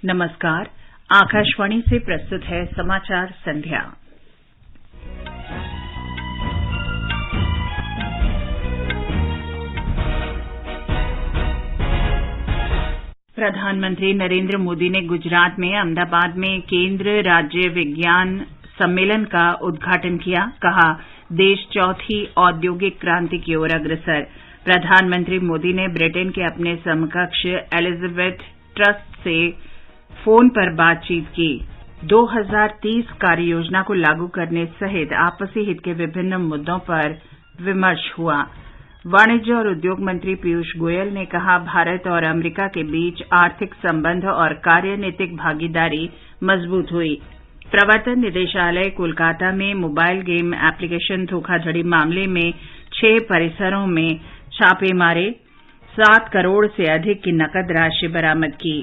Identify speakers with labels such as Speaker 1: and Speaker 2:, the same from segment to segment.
Speaker 1: नमस्कार। आकाशवाणी से प्रस्तुत है समाचार संध्या। प्रधानमंत्री नरेंद्र मोदी ने गुजरात में अहमदाबाद में केंद्र राज्य विज्ञान सम्मेलन का उद्घाटन किया। कहा, देश चौथी औद्योगिक क्रांति की ओर अग्रसर। प्रधानमंत्री मोदी ने ब्रिटेन के अपने समकक्ष एलिजाबेथ ट्रस से फोन पर बातचीत की। 2030 कार्य योजना को लागू करने सहित आपसी हित के विभिन्न मुद्दों पर विमर्श हुआ। वाणिज्य और उद्योग मंत्री पीयूष गोयल ने कहा, भारत और अमेरिका के बीच आर्थिक संबंध और कार्यनीतिक भागीदारी मजबूत हुई। प्रवर्तन निदेशालय कोलकाता में मोबाइल गेम एप्लीकेशन धोखाधड़ी मामले में 6 परिसरों में छापे मारे, 7 करोड़ से अधिक की नकद राशि बरामद की।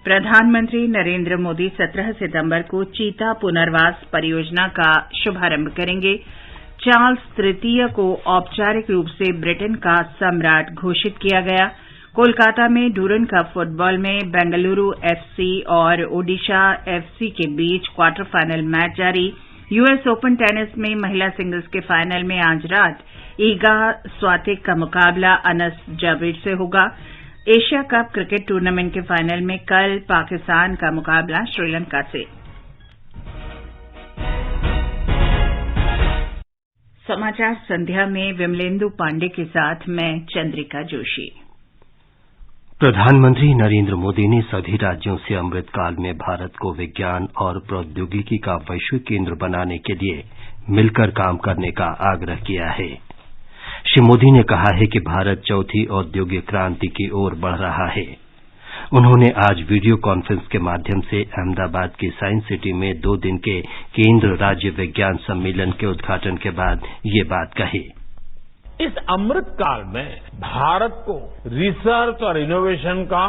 Speaker 1: प्रधानमंत्री नरेंद्र मोदी 17 सितंबर को चीता पुनर्वास परियोजना का शुभारंभ करेंगे। चार्ल्स तृतीय को औपचारिक रूप से ब्रिटेन का सम्राट घोषित किया गया। कोलकाता में डूरन कप फुटबॉल में बेंगलुरु एफसी और ओडिशा एफसी के बीच क्वार्टर फाइनल मैच जारी। यूएस ओपन टेनिस में महिला सिंगल्स के फाइनल में आज रात ईगा स्वातिक का मुकाबला अनस जावेद से होगा। एशिया कप क्रिकेट टूर्नामेंट के फाइनल में कल पाकिस्तान का मुकाबला श्रीलंका से। समाचार संध्या में विमलेंदु पांडे के साथ मैं चंद्रिका जोशी।
Speaker 2: प्रधानमंत्री नरेंद्र मोदी ने सभी राज्यों से अमृतकाल में भारत को विज्ञान और प्रौद्योगिकी का वैश्विक केंद्र बनाने के लिए मिलकर काम करने का आग्रह किया है। श्री मोदी ने कहा है कि भारत चौथी औद्योगिक क्रांति की ओर बढ़ रहा है। उन्होंने आज वीडियो कॉन्फ्रेंस के माध्यम से अहमदाबाद की साइंस सिटी में 2 दिन के केंद्र राज्य विज्ञान सम्मेलन के उद्घाटन के बाद ये बात कही।
Speaker 3: इस अमृत काल में भारत को रिसर्च और इनोवेशन का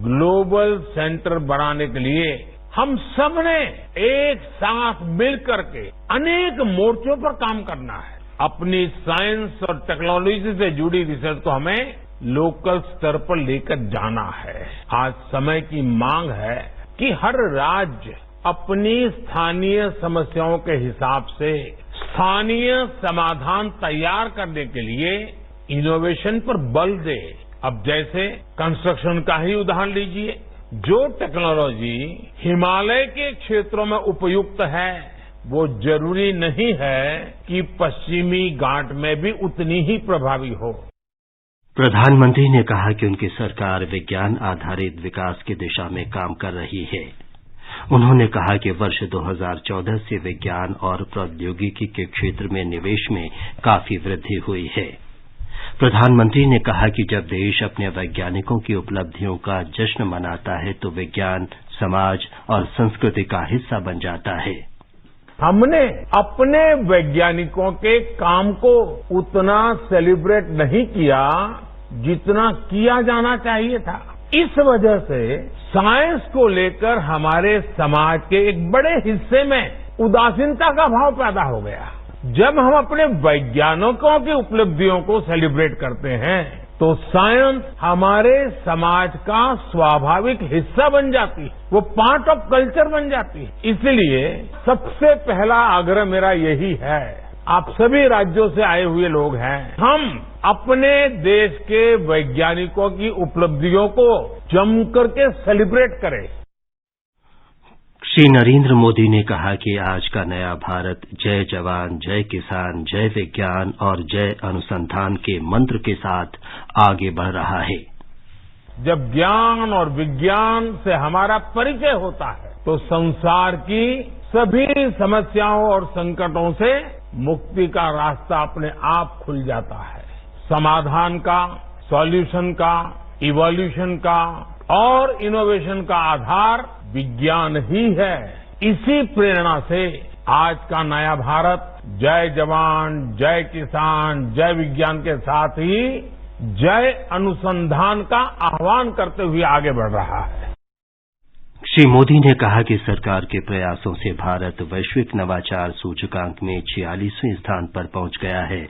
Speaker 3: ग्लोबल सेंटर बनाने के लिए हम सबने एक साथ मिलकर के अनेक मोर्चों पर काम करना है। अपनी साइंस और टेक्नोलॉजी से जुड़ी रिसर्च को हमें लोकल स्तर पर लेकर जाना है। आज समय की मांग है कि हर राज्य अपनी स्थानीय समस्याओं के हिसाब से स्थानीय समाधान तैयार करने के लिए इनोवेशन पर बल दे। अब जैसे कंस्ट्रक्शन का ही उदाहरण लीजिए, जो टेक्नोलॉजी हिमालय के क्षेत्रों में उपयुक्त है वो जरूरी नहीं है कि पश्चिमी घाट में भी उतनी ही प्रभावी हो।
Speaker 2: प्रधानमंत्री ने कहा कि उनकी सरकार विज्ञान आधारित विकास की दिशा में काम कर रही है। उन्होंने कहा कि वर्ष 2014 से विज्ञान और प्रौद्योगिकी के क्षेत्र में निवेश में काफी वृद्धि हुई है। प्रधानमंत्री ने कहा कि जब देश अपने वैज्ञानिकों की उपलब्धियों का जश्न मनाता है तो विज्ञान समाज और संस्कृति का हिस्सा बन जाता है।
Speaker 3: हमने अपने वैज्ञानिकों के काम को उतना सेलिब्रेट नहीं किया जितना किया जाना चाहिए था। इस वजह से साइंस को लेकर हमारे समाज के एक बड़े हिस्से में उदासीनता का भाव पैदा हो गया। जब हम अपने वैज्ञानिकों की उपलब्धियों को सेलिब्रेट करते हैं तो साइंस हमारे समाज का स्वाभाविक हिस्सा बन जाती है, वो पार्ट ऑफ कल्चर बन जाती है। इसलिए सबसे पहला आग्रह मेरा यही है, आप सभी राज्यों से आए हुए लोग हैं, हम अपने देश के वैज्ञानिकों की उपलब्धियों को जम करके सेलिब्रेट करें।
Speaker 2: श्री नरेंद्र मोदी ने कहा कि आज का नया भारत जय जवान, जय किसान, जय विज्ञान और जय अनुसंधान के मंत्र के साथ आगे बढ़ रहा है।
Speaker 3: जब ज्ञान और विज्ञान से हमारा परिचय होता है तो संसार की सभी समस्याओं और संकटों से मुक्ति का रास्ता अपने आप खुल जाता है। समाधान का, सॉल्यूशन का, इवोल्यूशन का और इनोवेशन का आधार विज्ञान ही है। इसी प्रेरणा से आज का नया भारत जय जवान, जय किसान, जय विज्ञान के साथ ही जय अनुसंधान का आह्वान करते हुए आगे बढ़ रहा है।
Speaker 2: श्री मोदी ने कहा कि सरकार के प्रयासों से भारत वैश्विक नवाचार सूचकांक में 46वें स्थान पर पहुंच गया है,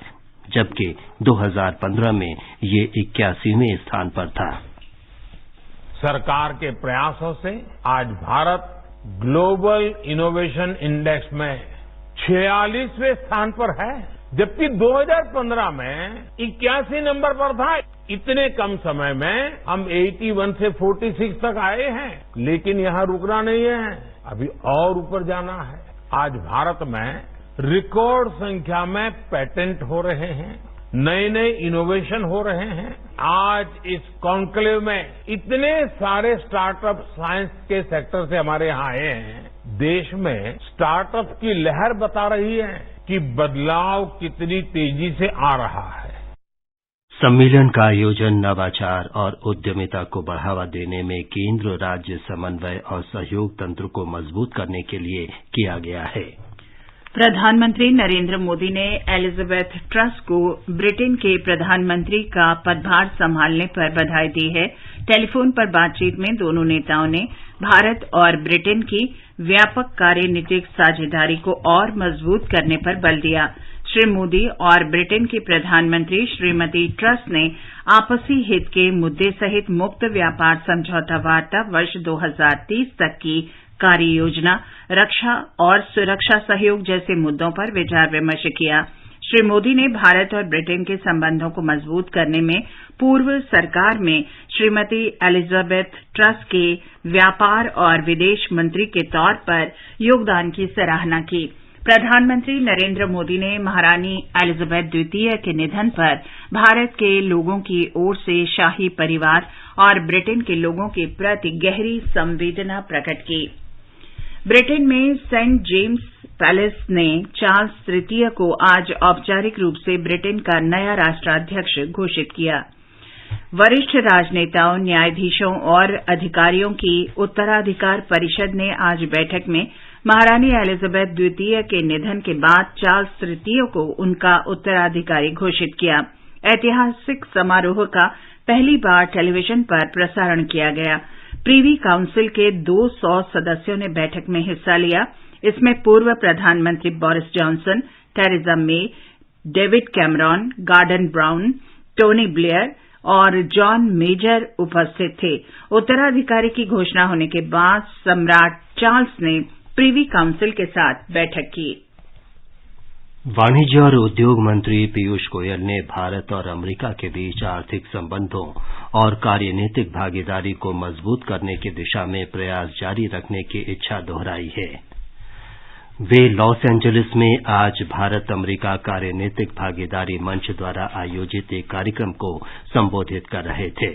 Speaker 2: जबकि 2015 में ये 81वें स्थान पर था।
Speaker 3: सरकार के प्रयासों से आज भारत ग्लोबल इनोवेशन इंडेक्स में 46वें स्थान पर है, जबकि 2015 में 81 नंबर पर था। इतने कम समय में हम 81 से 46 तक आए हैं, लेकिन यहां रुकना नहीं है, अभी और ऊपर जाना है। आज भारत में रिकॉर्ड संख्या में पेटेंट हो रहे हैं, नए नए इनोवेशन हो रहे हैं। आज इस कॉन्क्लेव में इतने सारे स्टार्टअप साइंस के सेक्टर से हमारे यहाँ आए हैं। देश में स्टार्टअप की लहर बता रही है कि बदलाव कितनी तेजी से आ रहा है।
Speaker 2: सम्मेलन का आयोजन नवाचार और उद्यमिता को बढ़ावा देने में केंद्र राज्य समन्वय और सहयोग तंत्र को मजबूत करने के लिए किया गया है।
Speaker 1: प्रधानमंत्री नरेंद्र मोदी ने एलिजाबेथ ट्रस को ब्रिटेन के प्रधानमंत्री का पदभार संभालने पर बधाई दी है। टेलीफोन पर बातचीत में दोनों नेताओं ने भारत और ब्रिटेन की व्यापक कार्यनीतिक साझेदारी को और मजबूत करने पर बल दिया। श्री मोदी और ब्रिटेन की प्रधानमंत्री श्रीमती ट्रस ने आपसी हित के मुद्दे सहित मुक्त व्यापार समझौता वार्ता वर्ष 2030 तक की कार्य योजना, रक्षा और सुरक्षा सहयोग जैसे मुद्दों पर विचार विमर्श किया। श्री मोदी ने भारत और ब्रिटेन के संबंधों को मजबूत करने में पूर्व सरकार में श्रीमती एलिजाबेथ ट्रस के व्यापार और विदेश मंत्री के तौर पर योगदान की सराहना की। प्रधानमंत्री नरेंद्र मोदी ने महारानी एलिजाबेथ द्वितीय के निधन पर भारत के लोगों की ओर से शाही परिवार और ब्रिटेन के लोगों के प्रति गहरी संवेदना प्रकट की। ब्रिटेन में सेंट जेम्स पैलेस ने चार्ल्स तृतीय को आज औपचारिक रूप से ब्रिटेन का नया राष्ट्राध्यक्ष घोषित किया। वरिष्ठ राजनेताओं, न्यायाधीशों और अधिकारियों की उत्तराधिकार परिषद ने आज बैठक में महारानी एलिजाबेथ द्वितीय के निधन के बाद चार्ल्स तृतीय को उनका उत्तराधिकारी घोषित किया। ऐतिहासिक समारोह का पहली बार टेलीविजन पर प्रसारण किया गया। प्रीवी काउंसिल के 200 सदस्यों ने बैठक में हिस्सा लिया। इसमें पूर्व प्रधानमंत्री Boris Johnson, Theresa May, David Cameron, Gordon Brown, Tony Blair और जॉन मेजर उपस्थित थे। उत्तराधिकारी की घोषणा होने के बाद सम्राट चार्ल्स ने प्रीवी काउंसिल के साथ बैठक की।
Speaker 2: वाणिज्य और उद्योग मंत्री पीयूष गोयल ने भारत और अमेरिका के बीच आर्थिक संबंधों और कार्यनीतिक भागीदारी को मजबूत करने की दिशा में प्रयास जारी रखने की इच्छा दोहराई है। वे लॉस एंजलिस में आज भारत अमेरिका कार्यनीतिक भागीदारी मंच द्वारा आयोजित एक कार्यक्रम को संबोधित कर रहे थे।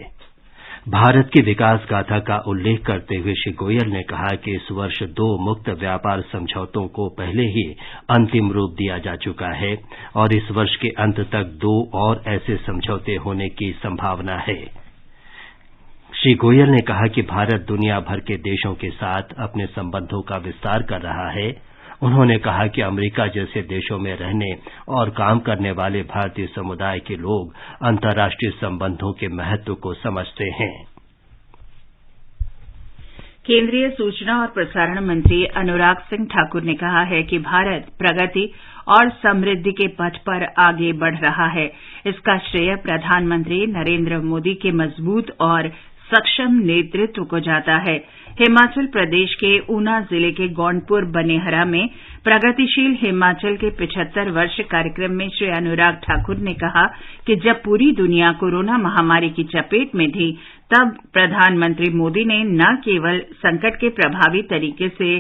Speaker 2: भारत की विकास गाथा का उल्लेख करते हुए श्री गोयल ने कहा कि इस वर्ष 2 मुक्त व्यापार समझौतों को पहले ही अंतिम रूप दिया जा चुका है और इस वर्ष के अंत तक 2 और ऐसे समझौते होने की संभावना है। श्री गोयल ने कहा कि भारत दुनिया भर के देशों के साथ अपने संबंधों का विस्तार कर रहा है। उन्होंने कहा कि अमेरिका जैसे देशों में रहने और काम करने वाले भारतीय समुदाय के लोग अंतर्राष्ट्रीय संबंधों के महत्व को समझते हैं।
Speaker 1: केंद्रीय सूचना और प्रसारण मंत्री अनुराग सिंह ठाकुर ने कहा है कि भारत प्रगति और समृद्धि के पथ पर आगे बढ़ रहा है। इसका श्रेय प्रधानमंत्री नरेंद्र मोदी के मजबूत और सक्षम नेतृत्व को जाता है। हिमाचल प्रदेश के ऊना जिले के गौंडपुर बनेहरा में प्रगतिशील हिमाचल के 75 वर्ष कार्यक्रम में श्री अनुराग ठाकुर ने कहा कि जब पूरी दुनिया कोरोना महामारी की चपेट में थी, तब प्रधानमंत्री मोदी ने न केवल संकट के प्रभावी तरीके से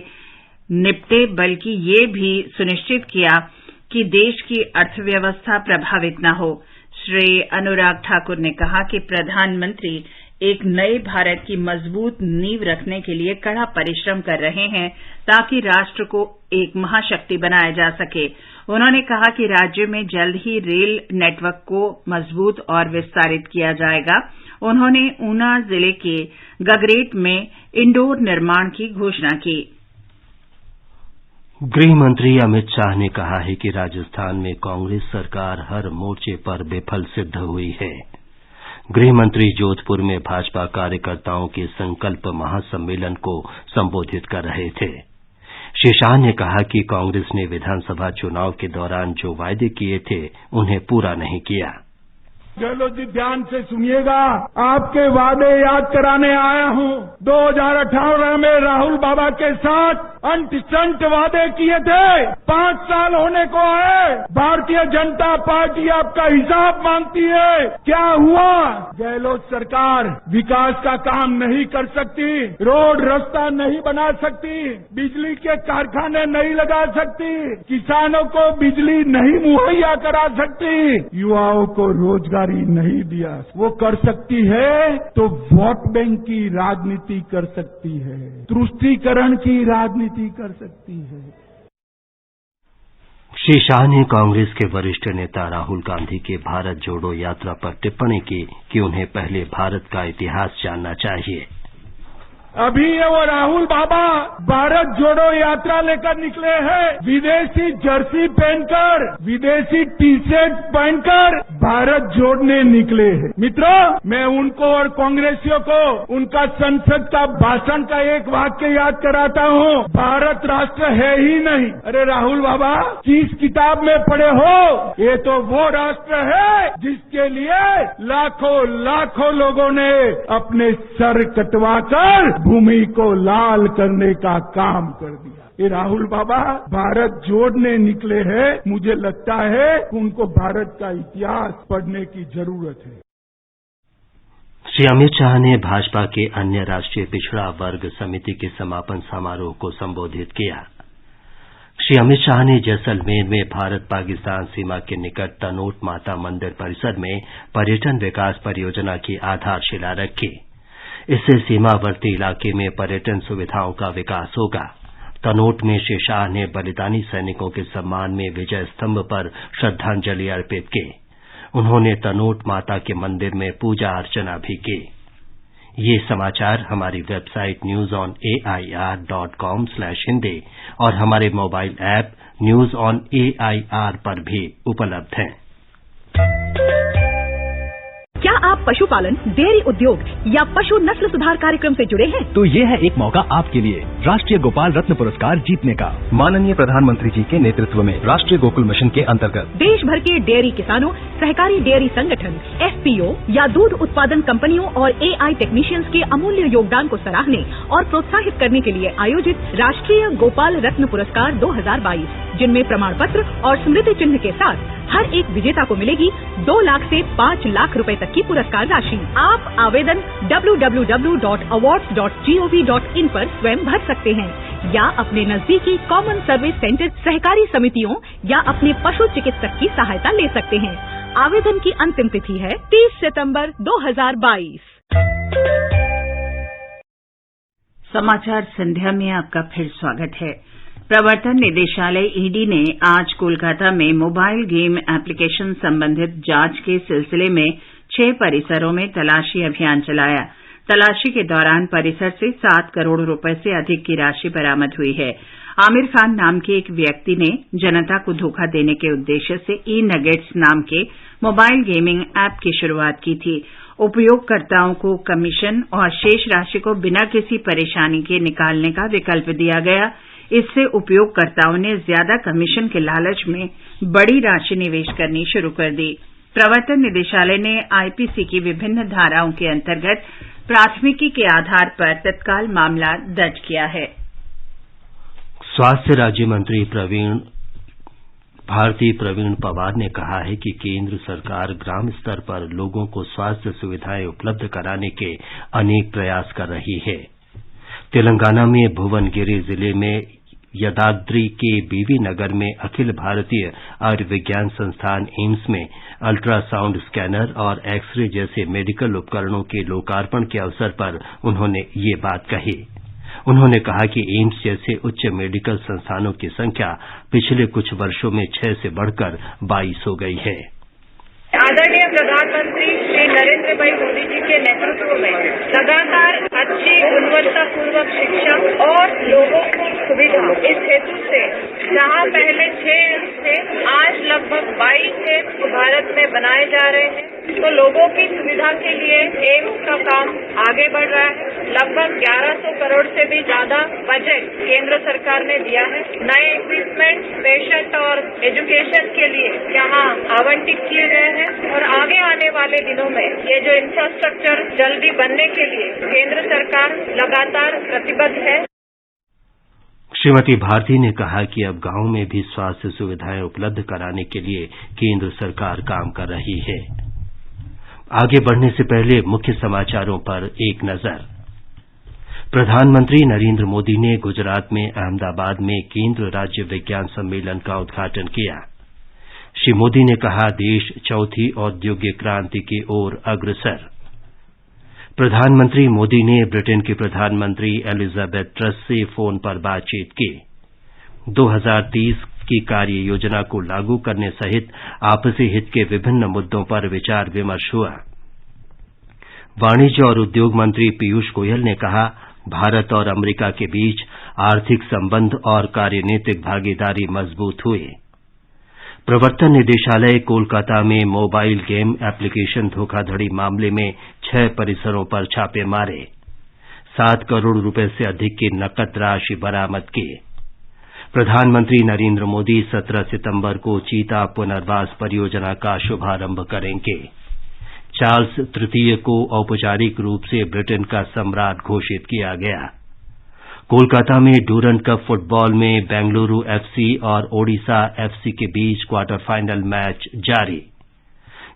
Speaker 1: निपटे, बल्कि ये भी सुनिश्चित किया कि देश की अर्थव्यवस्था प्रभावित न हो। श्री अनुराग ठाकुर ने कहा कि प्रधानमंत्री एक नए भारत की मजबूत नींव रखने के लिए कड़ा परिश्रम कर रहे हैं ताकि राष्ट्र को एक महाशक्ति बनाया जा सके। उन्होंने कहा कि राज्य में जल्द ही रेल नेटवर्क को मजबूत और विस्तारित किया जाएगा। उन्होंने ऊना जिले के गगरेट में इंडोर निर्माण की घोषणा की।
Speaker 2: गृह मंत्री अमित शाह ने कहा है कि राजस्थान में कांग्रेस सरकार हर मोर्चे पर विफल सिद्ध हुई है। गृह मंत्री जोधपुर में भाजपा कार्यकर्ताओं के संकल्प महासम्मेलन को संबोधित कर रहे थे। श्री शाह ने कहा कि कांग्रेस ने विधानसभा चुनाव के दौरान जो वायदे किए थे, उन्हें पूरा नहीं किया।
Speaker 4: गहलोत जी ध्यान से सुनिएगा, आपके वादे याद कराने आया हूँ। 2018 में राहुल बाबा के साथ अंट संट वादे किए थे, 5 साल होने को आए, भारतीय जनता पार्टी आपका हिसाब मांगती है। क्या हुआ? गहलोत सरकार विकास का काम नहीं कर सकती, रोड रास्ता नहीं बना सकती, बिजली के कारखाने नहीं लगा सकती, किसानों को बिजली नहीं मुहैया करा सकती, युवाओं को रोजगारी नहीं दिया। वो कर सकती है तो वोट बैंक की राजनीति कर सकती है, तुष्टीकरण की राजनीति कर सकती है।
Speaker 2: श्री शाह ने कांग्रेस के वरिष्ठ नेता राहुल गांधी के भारत जोड़ो यात्रा पर टिप्पणी की कि उन्हें पहले भारत का इतिहास जानना चाहिए।
Speaker 4: अभी ये वो राहुल बाबा भारत जोड़ो यात्रा लेकर निकले हैं, विदेशी जर्सी पहनकर, विदेशी टी शर्ट पहनकर भारत जोड़ने निकले हैं। मित्रों, मैं उनको और कांग्रेसियों को उनका संसद का भाषण का एक वाक्य याद कराता हूँ, भारत राष्ट्र है ही नहीं। अरे राहुल बाबा, किस किताब में पढ़े हो? ये तो वो राष्ट्र है जिसके लिए लाखों लाखों लोगों ने अपने सर कटवाकर भूमि को लाल करने का काम कर दिया। ये राहुल बाबा भारत जोड़ने निकले हैं। मुझे लगता है उनको भारत का इतिहास पढ़ने की जरूरत है।
Speaker 2: श्री अमित शाह ने भाजपा के अन्य राष्ट्रीय पिछड़ा वर्ग समिति के समापन समारोह को संबोधित किया। श्री अमित शाह ने जैसलमेर में भारत पाकिस्तान सीमा के निकट तनोट माता मंदिर परिसर में पर्यटन विकास परियोजना की आधारशिला रखी। इससे सीमावर्ती इलाके में पर्यटन सुविधाओं का विकास होगा। तनोट में श्री शाह ने बलिदानी सैनिकों के सम्मान में विजय स्तंभ पर श्रद्धांजलि अर्पित की। उन्होंने तनोट माता के मंदिर में पूजा अर्चना भी की। ये समाचार हमारी वेबसाइट newsonair.com/hindi और हमारे mobile app news on AIR पर भी उपलब्ध हैं।
Speaker 5: क्या आप पशुपालन, डेयरी उद्योग या पशु नस्ल सुधार कार्यक्रम से जुड़े हैं?
Speaker 6: तो ये है एक मौका आपके लिए राष्ट्रीय गोपाल रत्न पुरस्कार जीतने का। माननीय प्रधानमंत्री जी के नेतृत्व में राष्ट्रीय गोकुल मिशन के अंतर्गत
Speaker 5: देश भर के डेयरी किसानों, सहकारी डेयरी संगठन, FPO या दूध उत्पादन कंपनियों और AI टेक्नीशियंस के अमूल्य योगदान को सराहने और प्रोत्साहित करने के लिए आयोजित राष्ट्रीय गोपाल रत्न पुरस्कार 2022, जिनमें प्रमाण पत्र और स्मृति चिन्ह के साथ हर एक विजेता को मिलेगी 2 लाख से 5 लाख रुपए तक की पुरस्कार राशि। आप आवेदन www.awards.gov.in पर स्वयं भर सकते हैं या अपने नजदीकी कॉमन सर्विस सेंटर, सहकारी समितियों या अपने पशु चिकित्सक की सहायता ले सकते हैं। आवेदन की अंतिम तिथि है 30 सितंबर 2022।
Speaker 1: समाचार संध्या में आपका फिर स्वागत है। प्रवर्तन निदेशालय ईडी ने आज कोलकाता में मोबाइल गेम एप्लीकेशन संबंधित जांच के सिलसिले में 6 परिसरों में तलाशी अभियान चलाया। तलाशी के दौरान परिसर से 7 करोड़ रुपए से अधिक की राशि बरामद हुई है। आमिर खान नाम के एक व्यक्ति ने जनता को धोखा देने के उद्देश्य से ई-नगेट्स नाम के मोबाइल गेमिंग ऐप की शुरुआत की थी। उपयोगकर्ताओं को कमीशन और शेष राशि को बिना किसी परेशानी के निकालने का विकल्प दिया गया। इससे उपयोगकर्ताओं ने ज्यादा कमीशन के लालच में बड़ी राशि निवेश करनी शुरू कर दी। प्रवर्तन निदेशालय ने आईपीसी की विभिन्न धाराओं के अंतर्गत प्राथमिकी के आधार पर तत्काल मामला दर्ज किया है।
Speaker 2: स्वास्थ्य राज्य मंत्री भारती प्रवीण पवार ने कहा है कि केंद्र सरकार ग्राम स्तर पर लोगों को स्वास्थ्य सुविधाएं उपलब्ध कराने के अनेक प्रयास कर रही है। तेलंगाना में भुवनगिरी जिले में यदाद्री के बीवी नगर में अखिल भारतीय आयुर्विज्ञान संस्थान एम्स में अल्ट्रासाउंड स्कैनर और एक्सरे जैसे मेडिकल उपकरणों के लोकार्पण के अवसर पर उन्होंने ये बात कही। उन्होंने कहा कि एम्स जैसे उच्च मेडिकल संस्थानों की संख्या पिछले कुछ वर्षों में 6 से बढ़कर 22 हो गई है।
Speaker 7: आदरणीय प्रधानमंत्री श्री नरेंद्र भाई मोदी जी के नेतृत्व में लगातार अच्छी गुणवत्तापूर्वक शिक्षा और लोगों की सुविधा, इस हेतु से जहां पहले 6 एम्स थे, आज लगभग 22 एम्स भारत में बनाए जा रहे हैं। तो लोगों की सुविधा के लिए एम्स का काम आगे बढ़ रहा है। लगभग 1100 करोड़ से भी ज्यादा बजट केंद्र सरकार ने दिया है। नए इक्विपमेंट पेशेंट और एजुकेशन के लिए यहाँ आवंटित किए गए हैं और आगे आने वाले दिनों में ये जो इंफ्रास्ट्रक्चर जल्दी बनने के लिए केंद्र सरकार लगातार प्रतिबद्ध है।
Speaker 2: श्रीमती भारती ने कहा कि अब गांव में भी स्वास्थ्य सुविधाएं उपलब्ध कराने के लिए केंद्र सरकार काम कर रही है। आगे बढ़ने से पहले मुख्य समाचारों पर एक नजर। प्रधानमंत्री नरेंद्र मोदी ने गुजरात में अहमदाबाद में केंद्र राज्य विज्ञान सम्मेलन का उद्घाटन किया। श्री मोदी ने कहा, देश चौथी औद्योगिक क्रांति की ओर अग्रसर। प्रधानमंत्री मोदी ने ब्रिटेन की प्रधानमंत्री एलिजाबेथ ट्रस से फोन पर बातचीत की। 2030 की कार्य योजना को लागू करने सहित आपसी हित के विभिन्न मुद्दों पर विचार विमर्श हुआ। वाणिज्य और उद्योग मंत्री पीयूष गोयल ने कहा, भारत और अमेरिका के बीच आर्थिक संबंध और कार्यनीतिक भागीदारी मजबूत हुई। प्रवर्तन निदेशालय कोलकाता में मोबाइल गेम एप्लीकेशन धोखाधड़ी मामले में 6 परिसरों पर छापे मारे। 7 करोड़ रुपए से अधिक की नकद राशि बरामद की। प्रधानमंत्री नरेंद्र मोदी 17 सितंबर को चीता पुनर्वास परियोजना का शुभारंभ करेंगे। चार्ल्स तृतीय को औपचारिक रूप से ब्रिटेन का सम्राट घोषित किया गया। कोलकाता में डूरंड कप फुटबॉल में बेंगलुरु एफसी और ओडिशा एफसी के बीच क्वार्टर फाइनल मैच जारी।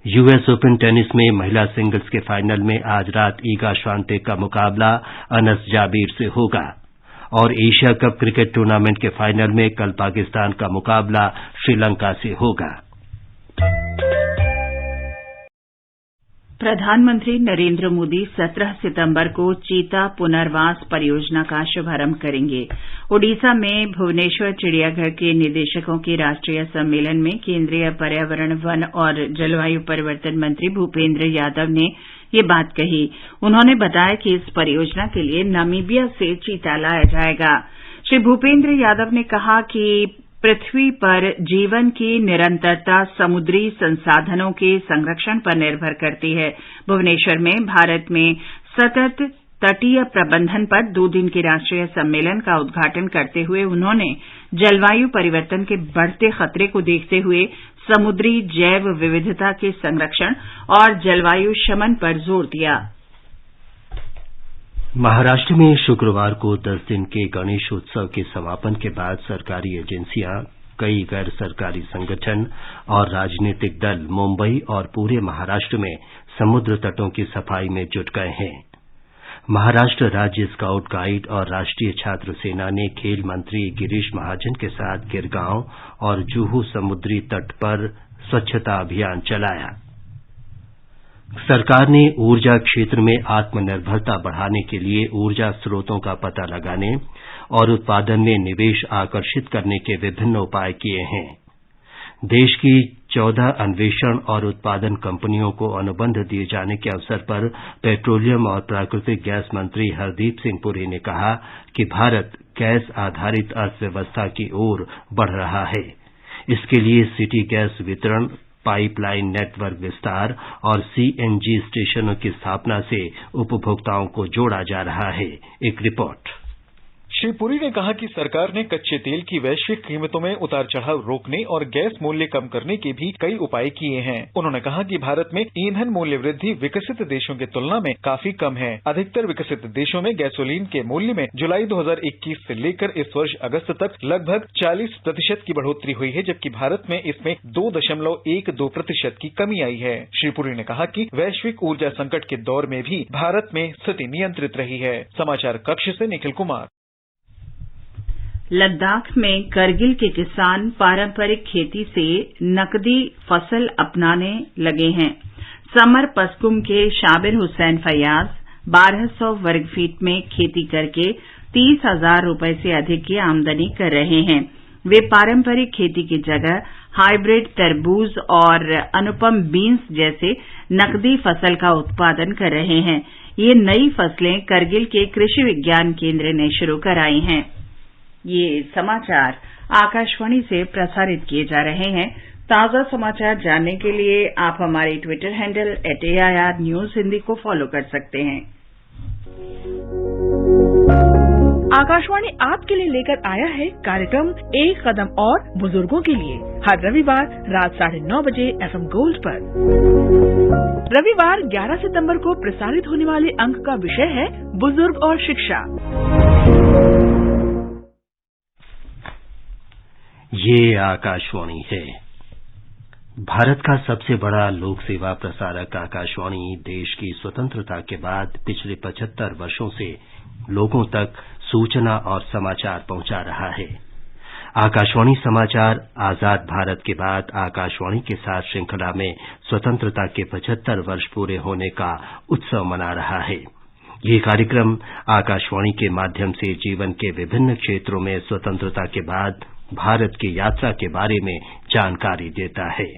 Speaker 2: यूएस ओपन टेनिस में महिला सिंगल्स के फाइनल में आज रात ईगा श्वांतेक का मुकाबला अनस जाबिर से होगा और एशिया कप क्रिकेट टूर्नामेंट के फाइनल में कल पाकिस्तान का मुकाबला श्रीलंका से होगा।
Speaker 1: प्रधानमंत्री नरेंद्र मोदी 17 सितंबर को चीता पुनर्वास परियोजना का शुभारंभ करेंगे। ओडिशा में भुवनेश्वर चिड़ियाघर के निदेशकों के राष्ट्रीय सम्मेलन में केंद्रीय पर्यावरण, वन और जलवायु परिवर्तन मंत्री भूपेंद्र यादव ने ये बात कही। उन्होंने बताया कि इस परियोजना के लिए नामीबिया से चीता लाया जाएगा। श्री भूपेंद्र यादव ने कहा कि पृथ्वी पर जीवन की निरंतरता समुद्री संसाधनों के संरक्षण पर निर्भर करती है। भुवनेश्वर में भारत में सतत तटीय प्रबंधन पर 2 दिन के राष्ट्रीय सम्मेलन का उद्घाटन करते हुए उन्होंने जलवायु परिवर्तन के बढ़ते खतरे को देखते हुए समुद्री जैव विविधता के संरक्षण और जलवायु शमन पर जोर दिया।
Speaker 2: महाराष्ट्र में शुक्रवार को 10 दिन के गणेश उत्सव के समापन के बाद सरकारी एजेंसियां, कई गैर सरकारी संगठन और राजनीतिक दल मुंबई और पूरे महाराष्ट्र में समुद्र तटों की सफाई में जुट गए हैं। महाराष्ट्र राज्य स्काउट गाइड और राष्ट्रीय छात्र सेना ने खेल मंत्री गिरीश महाजन के साथ गिरगांव और जुहू समुद्री तट पर स्वच्छता अभियान चलाया। सरकार ने ऊर्जा क्षेत्र में आत्मनिर्भरता बढ़ाने के लिए ऊर्जा स्रोतों का पता लगाने और उत्पादन में निवेश आकर्षित करने के विभिन्न उपाय किए हैं। देश की 14 अन्वेषण और उत्पादन कंपनियों को अनुबंध दिए जाने के अवसर पर पेट्रोलियम और प्राकृतिक गैस मंत्री हरदीप सिंह पुरी ने कहा कि भारत गैस आधारित अर्थव्यवस्था की ओर बढ़ रहा है। इसके लिए सिटी गैस वितरण, पाइपलाइन नेटवर्क विस्तार और सीएनजी स्टेशनों की स्थापना से उपभोक्ताओं को जोड़ा जा रहा है। एक रिपोर्ट।
Speaker 8: श्री पुरी ने कहा कि सरकार ने कच्चे तेल की वैश्विक कीमतों में उतार चढ़ाव रोकने और गैस मूल्य कम करने के भी कई उपाय किए हैं। उन्होंने कहा कि भारत में ईंधन मूल्य वृद्धि विकसित देशों की तुलना में काफी कम है। अधिकतर विकसित देशों में गैसोलीन के मूल्य में जुलाई 2021 से लेकर इस वर्ष अगस्त तक लगभग 40% की बढ़ोतरी हुई है, जबकि भारत में इसमें 2.12% की कमी आई है। श्री पुरी ने कहा कि वैश्विक ऊर्जा संकट के दौर में भी भारत में स्थिति नियंत्रित रही है। समाचार कक्ष से निखिल कुमार।
Speaker 1: लद्दाख में करगिल के किसान पारंपरिक खेती से नकदी फसल अपनाने लगे हैं। समर पसकुम के शाबिर हुसैन फयाज 1200 वर्ग फीट में खेती करके 30,000 रुपए से अधिक की आमदनी कर रहे हैं। वे पारंपरिक खेती की जगह हाइब्रिड तरबूज और अनुपम बीन्स जैसे नकदी फसल का उत्पादन कर रहे हैं। ये नई फसलें करगिल के कृषि विज्ञान केंद्र ने शुरू कराई हैं। ये समाचार आकाशवाणी से प्रसारित किए जा रहे हैं। ताजा समाचार जानने के लिए आप हमारे Twitter handle @AIR News Hindi को फॉलो कर सकते हैं।
Speaker 5: आकाशवाणी आपके लिए लेकर आया है कार्यक्रम एक कदम और बुजुर्गों के लिए, हर रविवार रात 9:30 बजे FM गोल्ड पर। रविवार 11 सितंबर को प्रसारित होने वाले अंक का विषय है बुजुर्ग और शिक्षा।
Speaker 2: ये आकाशवाणी है। भारत का सबसे बड़ा लोक सेवा प्रसारक आकाशवाणी देश की स्वतंत्रता के बाद पिछले 75 वर्षों से लोगों तक सूचना और समाचार पहुंचा रहा है। आकाशवाणी समाचार आजाद भारत के बाद आकाशवाणी के साथ श्रृंखला में स्वतंत्रता के 75 वर्ष पूरे होने का उत्सव मना रहा है। ये कार्यक्रम आकाशवाणी के माध्यम से जीवन के विभिन्न क्षेत्रों में स्वतंत्रता के बाद भारत की यात्रा के बारे में जानकारी देता है।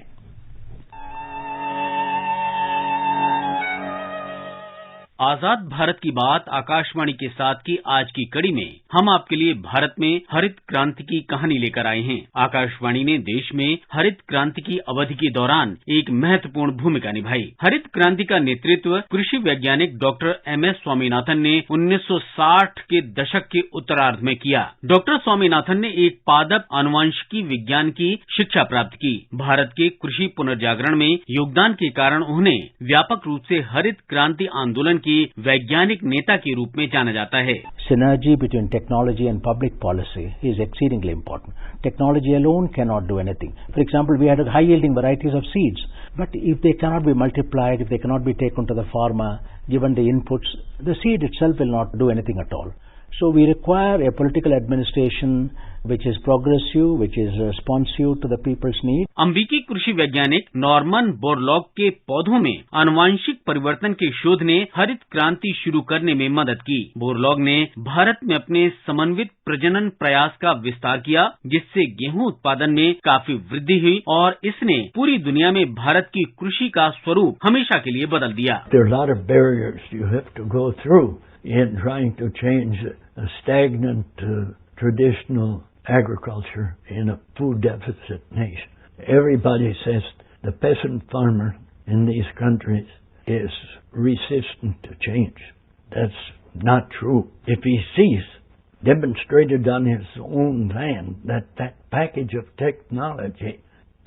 Speaker 9: आजाद भारत की बात आकाशवाणी के साथ की आज की कड़ी में हम आपके लिए भारत में हरित क्रांति की कहानी लेकर आए हैं। आकाशवाणी ने देश में हरित क्रांति की अवधि के दौरान एक महत्वपूर्ण भूमिका निभाई। हरित क्रांति का नेतृत्व कृषि वैज्ञानिक डॉक्टर MS स्वामीनाथन ने 1960 के दशक के उत्तरार्ध में किया। डॉक्टर स्वामीनाथन ने एक पादप आनुवंशिकी विज्ञान की शिक्षा प्राप्त की। भारत के कृषि पुनर्जागरण में योगदान के कारण उन्हें व्यापक रूप से हरित क्रांति आंदोलन की वैज्ञानिक नेता के रूप में जाना जाता है।
Speaker 10: Synergy between technology and public policy is exceedingly important. Technology alone cannot do anything. For example, we had high-yielding varieties of seeds, but if they cannot be multiplied, if they cannot be taken to the farmer, given the inputs, the seed itself will not do anything at all. So we require a political administration which is progressive, which is responsive to the people's needs.
Speaker 9: अमेरिकी कृषि वैज्ञानिक Norman Borlaug के पौधों में आनुवंशिक परिवर्तन के शोध ने हरित क्रांति शुरू करने में मदद की। बोरलॉग ने भारत में अपने समन्वित प्रजनन प्रयास का विस्तार किया, जिससे गेहूं उत्पादन में काफी वृद्धि हुई और इसने पूरी दुनिया में भारत की कृषि का स्वरूप हमेशा के लिए बदल दिया।
Speaker 11: There are a lot of barriers you have to go through in trying to change a stagnant traditional agriculture in a food deficit nation. Everybody says the peasant farmer in these countries is resistant to change. That's not true. If he sees demonstrated on his own land that package of technology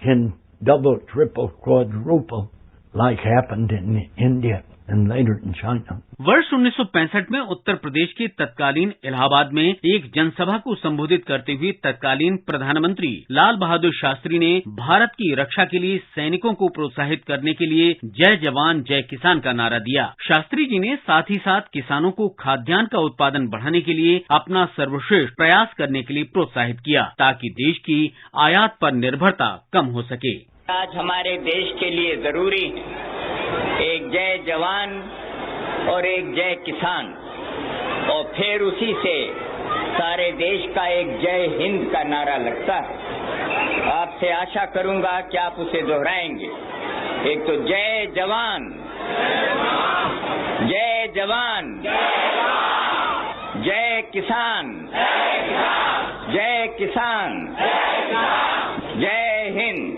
Speaker 11: can double, triple, quadruple like happened in India and later in China.
Speaker 9: वर्ष 1965 में उत्तर प्रदेश के तत्कालीन इलाहाबाद में एक जनसभा को संबोधित करते हुए तत्कालीन प्रधानमंत्री लाल बहादुर शास्त्री ने भारत की रक्षा के लिए सैनिकों को प्रोत्साहित करने के लिए जय जवान जय किसान का नारा दिया। शास्त्री जी ने साथ ही साथ किसानों को खाद्यान्न का उत्पादन बढ़ाने के लिए अपना सर्वश्रेष्ठ प्रयास करने के लिए प्रोत्साहित किया, ताकि देश की आयात पर निर्भरता कम हो सके।
Speaker 12: आज हमारे देश के लिए जरूरी एक जय जवान और एक जय किसान, और फिर उसी से सारे देश का एक जय हिंद का नारा लगता है। आपसे आशा करूंगा कि आप उसे दोहराएंगे। एक तो जय जवान, जय जवान, जय किसान, जय किसान, जय हिंद।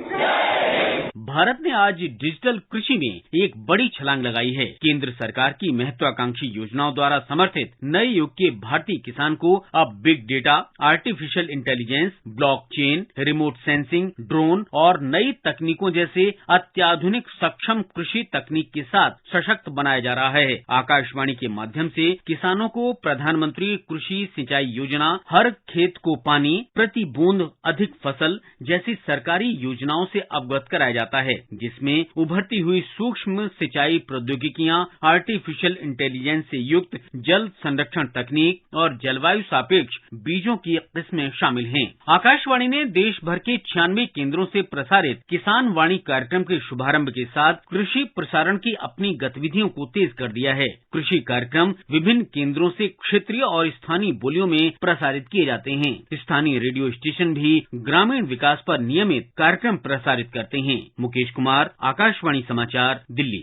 Speaker 9: भारत ने आज डिजिटल कृषि में एक बड़ी छलांग लगाई है। केंद्र सरकार की महत्वाकांक्षी योजनाओं द्वारा समर्थित नए युग के भारतीय किसान को अब big data, artificial intelligence, blockchain, remote sensing, drone और नई तकनीकों जैसे अत्याधुनिक सक्षम कृषि तकनीक के साथ सशक्त बनाया जा रहा है। आकाशवाणी के माध्यम से किसानों को प्रधानमंत्री कृषि सिंचाई योजना, हर खेत को पानी, प्रति बूंद अधिक फसल जैसी सरकारी योजनाओं से अवगत कराया जाता है, जिसमें उभरती हुई सूक्ष्म सिंचाई प्रौद्योगिकियां, आर्टिफिशियल इंटेलिजेंस से युक्त जल संरक्षण तकनीक और जलवायु सापेक्ष बीजों की किस्में शामिल हैं। आकाशवाणी ने देश भर के 96 केंद्रों से प्रसारित किसान वाणी कार्यक्रम के शुभारंभ के साथ कृषि प्रसारण की अपनी गतिविधियों को तेज कर दिया है। कृषि कार्यक्रम विभिन्न केंद्रों से क्षेत्रीय और स्थानीय बोलियों में प्रसारित किए जाते हैं। स्थानीय रेडियो स्टेशन भी ग्रामीण विकास पर नियमित कार्यक्रम प्रसारित करते हैं। मुकेश कुमार, आकाशवाणी समाचार, दिल्ली।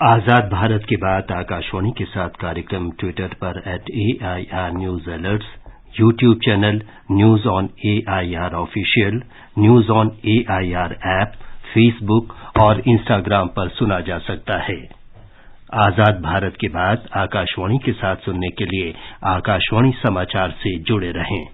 Speaker 2: आजाद भारत के बाद आकाशवाणी के साथ कार्यक्रम ट्विटर पर @AIR news alerts, YouTube channel news on AIR official, news on AIR app, Facebook और इंस्टाग्राम पर सुना जा सकता है। आजाद भारत की बात आकाशवाणी के साथ सुनने के लिए आकाशवाणी समाचार से जुड़े रहें।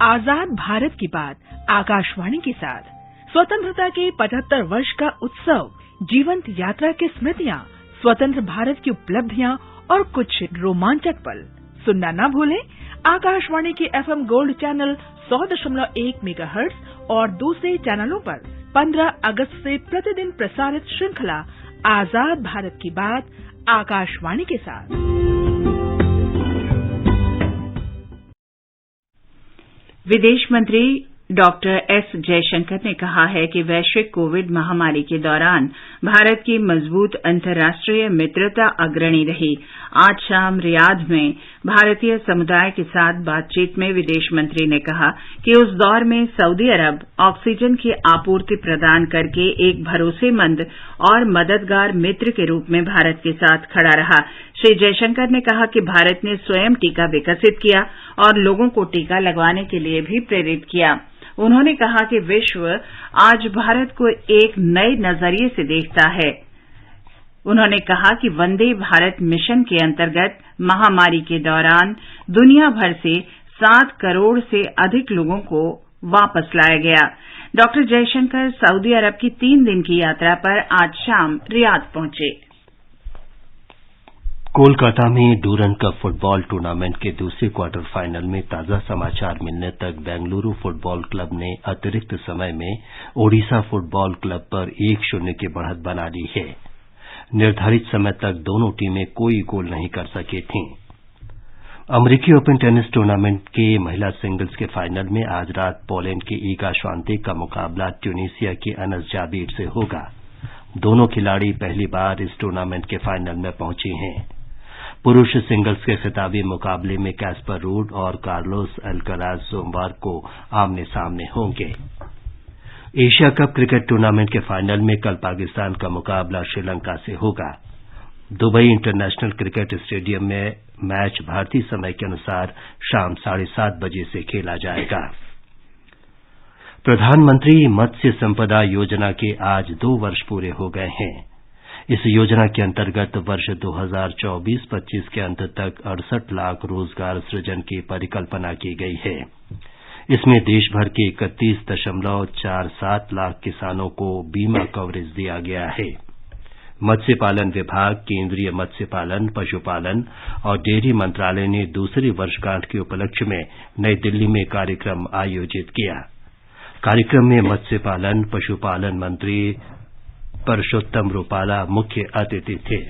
Speaker 13: आजाद भारत की बात आकाशवाणी के साथ स्वतंत्रता के 75 वर्ष का उत्सव, जीवंत यात्रा की स्मृतियां, स्वतंत्र भारत की उपलब्धियां और कुछ रोमांचक पल सुनना न भूलें। आकाशवाणी के FM गोल्ड चैनल 100.1 मेगाहर्ट्ज और दूसरे चैनलों पर 15 अगस्त से प्रतिदिन प्रसारित श्रृंखला आजाद भारत की बात आकाशवाणी के साथ।
Speaker 1: विदेश मंत्री डॉक्टर एस जयशंकर ने कहा है कि वैश्विक कोविड महामारी के दौरान भारत की मजबूत अंतर्राष्ट्रीय मित्रता अग्रणी रही। आज शाम रियाद में भारतीय समुदाय के साथ बातचीत में विदेश मंत्री ने कहा कि उस दौर में सऊदी अरब ऑक्सीजन की आपूर्ति प्रदान करके एक भरोसेमंद और मददगार मित्र के रूप में भारत के साथ खड़ा रहा। श्री जयशंकर ने कहा कि भारत ने स्वयं टीका विकसित किया और लोगों को टीका लगवाने के लिए भी प्रेरित किया। उन्होंने कहा कि विश्व आज भारत को एक नए नजरिए से देखता है। उन्होंने कहा कि वंदे भारत मिशन के अंतर्गत महामारी के दौरान दुनिया भर से 7 करोड़ से अधिक लोगों को वापस लाया गया। डॉक्टर जयशंकर सऊदी अरब की 3 दिन की यात्रा पर आज शाम रियाद पहुंचे।
Speaker 2: कोलकाता में डूरंड कप फुटबॉल टूर्नामेंट के दूसरे क्वार्टर फाइनल में ताजा समाचार मिलने तक बेंगलुरु फुटबॉल क्लब ने अतिरिक्त समय में ओडिशा फुटबॉल क्लब पर 1-0 की बढ़त बना ली है। निर्धारित समय तक दोनों टीमें कोई गोल नहीं कर सकी थीं। अमेरिकी ओपन टेनिस टूर्नामेंट के महिला सिंगल्स के फाइनल में आज रात पोलैंड की ईगा श्वांतेक का मुकाबला ट्यूनीसिया की अनस जाबीर से होगा। दोनों खिलाड़ी पहली बार इस टूर्नामेंट के फाइनल में पहुंची हैं। पुरुष सिंगल्स के खिताबी मुकाबले में कैस्पर रूड और कार्लोस अल्कराज सोमवार को आमने सामने होंगे। एशिया कप क्रिकेट टूर्नामेंट के फाइनल में कल पाकिस्तान का मुकाबला श्रीलंका से होगा। दुबई इंटरनेशनल क्रिकेट स्टेडियम में मैच भारतीय समय के अनुसार शाम 7:30 बजे से खेला जाएगा। प्रधानमंत्री मत्स्य संपदा योजना के आज 2 वर्ष पूरे हो गए हैं। इस योजना के अंतर्गत वर्ष 2024-25 के अंत तक 68 लाख रोजगार सृजन की परिकल्पना की गई है। इसमें देश भर के 31.47 लाख किसानों को बीमा कवरेज दिया गया है। मत्स्य पालन विभाग, केंद्रीय मत्स्य पालन, पशुपालन और डेयरी मंत्रालय ने दूसरी वर्षगांठ के उपलक्ष्य में नई दिल्ली में कार्यक्रम आयोजित किया। कार्यक्रम में मत्स्य पालन पशुपालन मंत्री परषोत्तम रूपाला मुख्य अतिथि थे।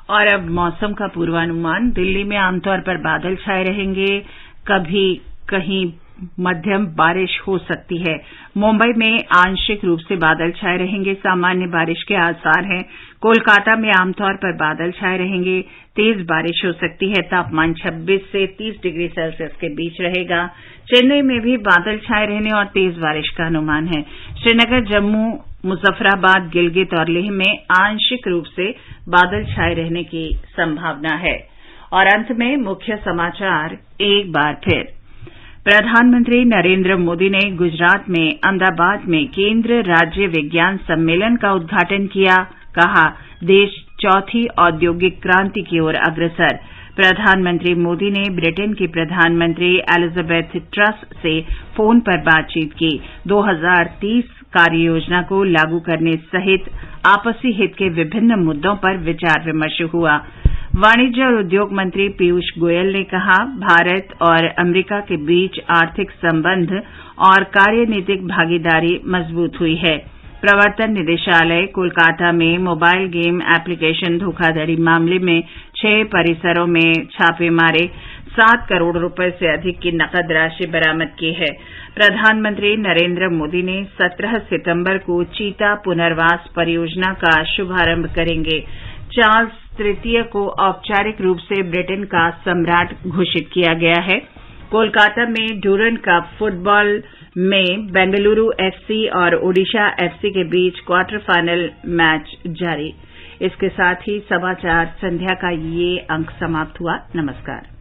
Speaker 1: और अब मौसम का पूर्वानुमान। दिल्ली में आमतौर पर बादल छाए रहेंगे, कभी कहीं मध्यम बारिश हो सकती है। मुंबई में आंशिक रूप से बादल छाए रहेंगे, सामान्य बारिश के आसार हैं। कोलकाता में आमतौर पर बादल छाए रहेंगे, तेज बारिश हो सकती है। तापमान 26 से 30 डिग्री सेल्सियस के बीच रहेगा। चेन्नई में भी बादल छाए रहने और तेज बारिश का अनुमान है। श्रीनगर, जम्मू, मुजफ्फराबाद, गिलगित और लेह में आंशिक रूप से बादल छाए रहने की संभावना है। और अंत में मुख्य समाचार एक बार फिर। प्रधानमंत्री नरेंद्र मोदी ने गुजरात में अहमदाबाद में केंद्र राज्य विज्ञान सम्मेलन का उद्घाटन किया। कहा, देश चौथी औद्योगिक क्रांति की ओर अग्रसर। प्रधानमंत्री मोदी ने ब्रिटेन की प्रधानमंत्री एलिजाबेथ ट्रस से फोन पर बातचीत की। 2030 कार्य योजना को लागू करने सहित आपसी हित के विभिन्न मुद्दों पर विचार विमर्श हुआ। वाणिज्य और उद्योग मंत्री पीयूष गोयल ने कहा, भारत और अमेरिका के बीच आर्थिक संबंध और कार्यनीतिक भागीदारी मजबूत हुई है। प्रवर्तन निदेशालय कोलकाता में मोबाइल गेम एप्लीकेशन धोखाधड़ी मामले में 6 परिसरों में छापे मारे, 7 करोड़ रुपए से अधिक की नकद राशि बरामद की है। प्रधानमंत्री नरेंद्र मोदी ने 17 सितंबर को चीता पुनर्वास परियोजना का शुभारंभ करेंगे। चार्ल्स तृतीय को औपचारिक रूप से ब्रिटेन का सम्राट घोषित किया गया है। कोलकाता में डूरंड कप फुटबॉल में बेंगलुरु एफसी और ओडिशा एफसी के बीच क्वार्टर फाइनल मैच जारी। इसके साथ ही समाचार संध्या का ये अंक समाप्त हुआ। नमस्कार।